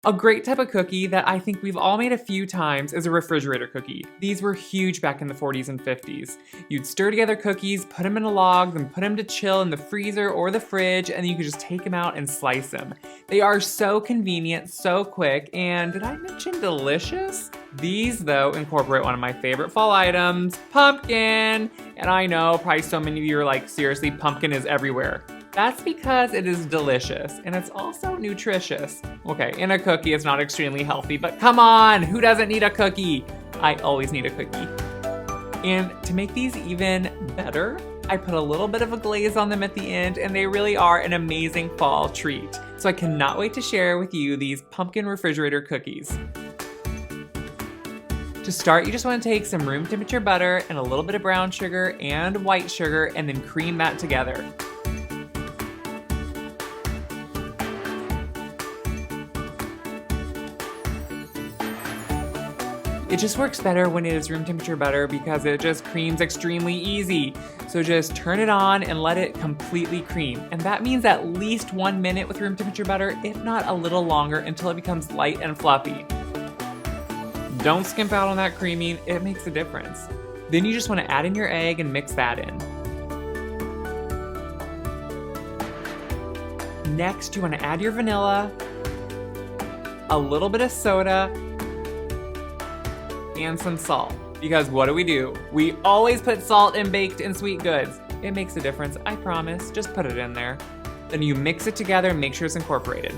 A great type of cookie that I think we've all made a few times is a refrigerator cookie. These were huge back in the 40s and 50s. You'd stir together cookies, put them in a log, then put them to chill in the freezer or the fridge, and then you could just take them out and slice them. They are so convenient, so quick, and did I mention delicious? These, though, incorporate one of my favorite fall items, pumpkin. And I know probably so many of you are like, seriously, pumpkin is everywhere. That's because it is delicious, and it's also nutritious. Okay, in a cookie, it's not extremely healthy, but come on, who doesn't need a cookie? I always need a cookie. And to make these even better, I put a little bit of a glaze on them at the end, and they really are an amazing fall treat. So I cannot wait to share with you these pumpkin refrigerator cookies. To start, you just want to take some room temperature butter and a little bit of brown sugar and white sugar, and then cream that together. It just works better when it is room temperature butter because it just creams extremely easy. So just turn it on and let it completely cream. And that means at least 1 minute with room temperature butter, if not a little longer, until it becomes light and fluffy. Don't skimp out on that creaming, it makes a difference. Then you just want to add in your egg and mix that in. Next, you want to add your vanilla, a little bit of soda, and some salt. Because what do? We always put salt in baked and sweet goods. It makes a difference, I promise. Just put it in there. Then you mix it together and make sure it's incorporated.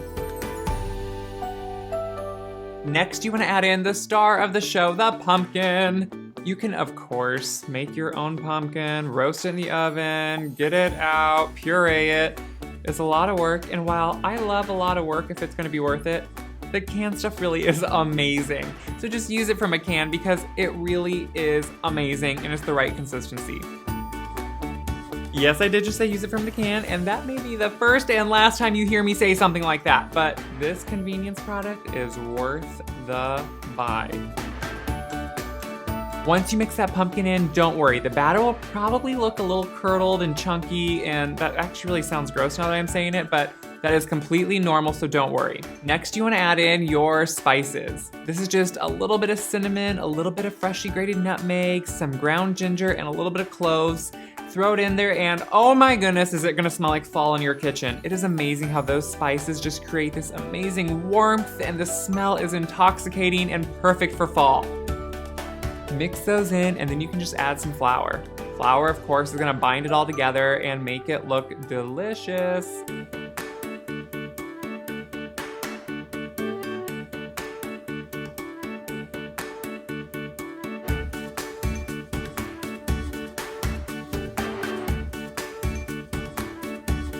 Next, you want to add in the star of the show, the pumpkin. You can, of course, make your own pumpkin, roast it in the oven, get it out, puree it. It's a lot of work, and while I love a lot of work if it's going to be worth it, the canned stuff really is amazing. So just use it from a can because it really is amazing and it's the right consistency. Yes, I did just say use it from the can, and that may be the first and last time you hear me say something like that, but this convenience product is worth the buy. Once you mix that pumpkin in, don't worry, the batter will probably look a little curdled and chunky, and that actually really sounds gross now that I'm saying it, but that is completely normal, so don't worry. Next, you want to add in your spices. This is just a little bit of cinnamon, a little bit of freshly grated nutmeg, some ground ginger, and a little bit of cloves. Throw it in there, and oh my goodness, is it gonna smell like fall in your kitchen. It is amazing how those spices just create this amazing warmth, and the smell is intoxicating and perfect for fall. Mix those in, and then you can just add some flour. Flour, of course, is gonna bind it all together and make it look delicious.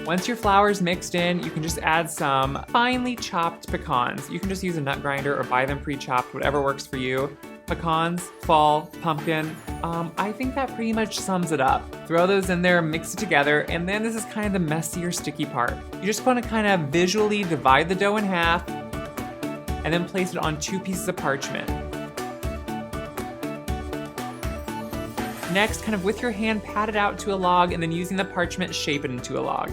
Once your flour is mixed in, you can just add some finely chopped pecans. You can just use a nut grinder or buy them pre-chopped, whatever works for you. Pecans, fall, pumpkin. I think that pretty much sums it up. Throw those in there, mix it together, and then this is kind of the messier, sticky part. You just want to kind of visually divide the dough in half and then place it on 2 pieces of parchment. Next, kind of with your hand, pat it out to a log, and then using the parchment, shape it into a log.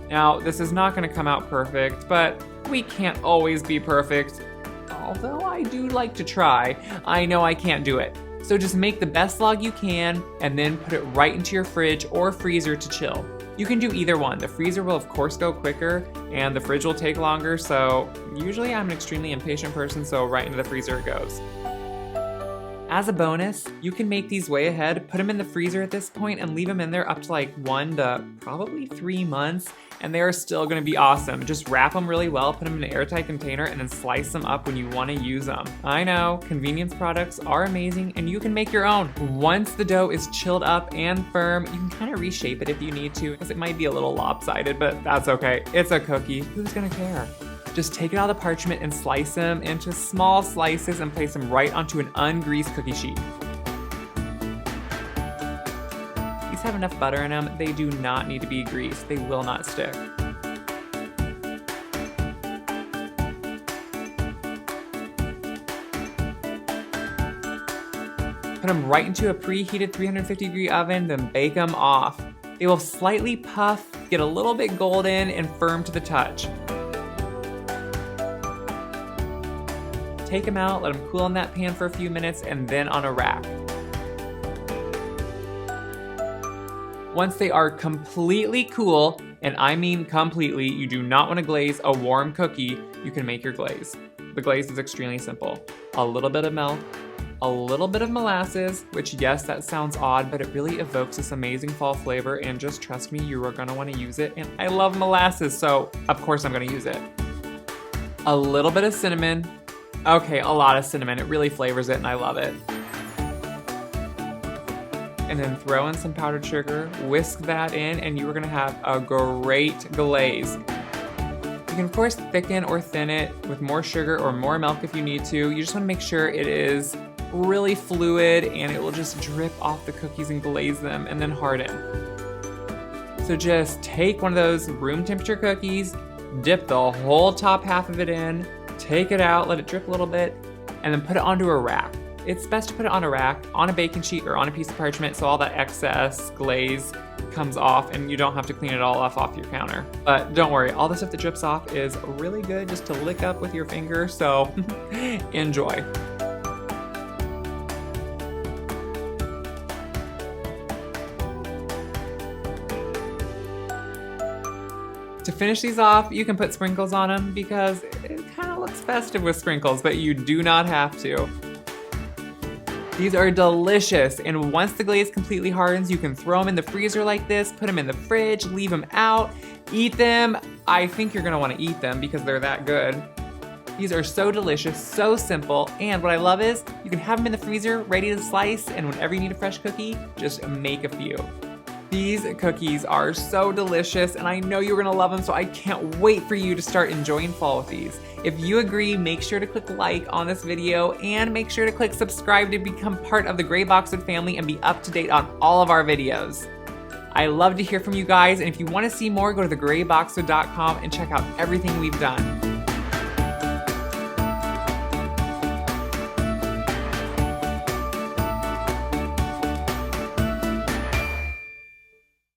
Now, this is not gonna come out perfect, but we can't always be perfect. Although I do like to try, I know I can't do it. So just make the best log you can, and then put it right into your fridge or freezer to chill. You can do either one. The freezer will of course go quicker, and the fridge will take longer, so usually I'm an extremely impatient person, so right into the freezer it goes. As a bonus, you can make these way ahead, put them in the freezer at this point, and leave them in there up to like 1 to probably 3 months, and they are still gonna be awesome. Just wrap them really well, put them in an airtight container, and then slice them up when you wanna use them. I know, convenience products are amazing, and you can make your own. Once the dough is chilled up and firm, you can kind of reshape it if you need to, because it might be a little lopsided, but that's okay. It's a cookie, who's gonna care? Just take it out of the parchment and slice them into small slices and place them right onto an ungreased cookie sheet. These have enough butter in them, they do not need to be greased. They will not stick. Put them right into a preheated 350-degree oven, then bake them off. They will slightly puff, get a little bit golden, and firm to the touch. take them out, let them cool in that pan for a few minutes, and then on a rack. Once they are completely cool, and I mean completely, you do not want to glaze a warm cookie, you can make your glaze. The glaze is extremely simple. A little bit of milk, a little bit of molasses, which yes, that sounds odd, but it really evokes this amazing fall flavor, and just trust me, you are gonna wanna use it, and I love molasses, so of course I'm gonna use it. A little bit of cinnamon. Okay, a lot of cinnamon. It really flavors it, and I love it. And then throw in some powdered sugar, whisk that in, and you are gonna have a great glaze. You can of course thicken or thin it with more sugar or more milk if you need to. You just wanna make sure it is really fluid and it will just drip off the cookies and glaze them and then harden. So just take one of those room temperature cookies, dip the whole top half of it in, take it out, let it drip a little bit, and then put it onto a rack. It's best to put it on a rack, on a baking sheet, or on a piece of parchment so all that excess glaze comes off and you don't have to clean it all off your counter. But don't worry, all the stuff that drips off is really good just to lick up with your finger, so enjoy. To finish these off, you can put sprinkles on them because it kind of looks festive with sprinkles, but you do not have to. These are delicious, and once the glaze completely hardens, you can throw them in the freezer like this, put them in the fridge, leave them out, eat them. I think you're gonna wanna eat them because they're that good. These are so delicious, so simple, and what I love is you can have them in the freezer ready to slice, and whenever you need a fresh cookie, just make a few. These cookies are so delicious, and I know you're gonna love them, so I can't wait for you to start enjoying fall with these. If you agree, make sure to click like on this video and make sure to click subscribe to become part of the Gray Boxwood family and be up to date on all of our videos. I love to hear from you guys, and if you wanna see more, go to thegrayboxwood.com and check out everything we've done.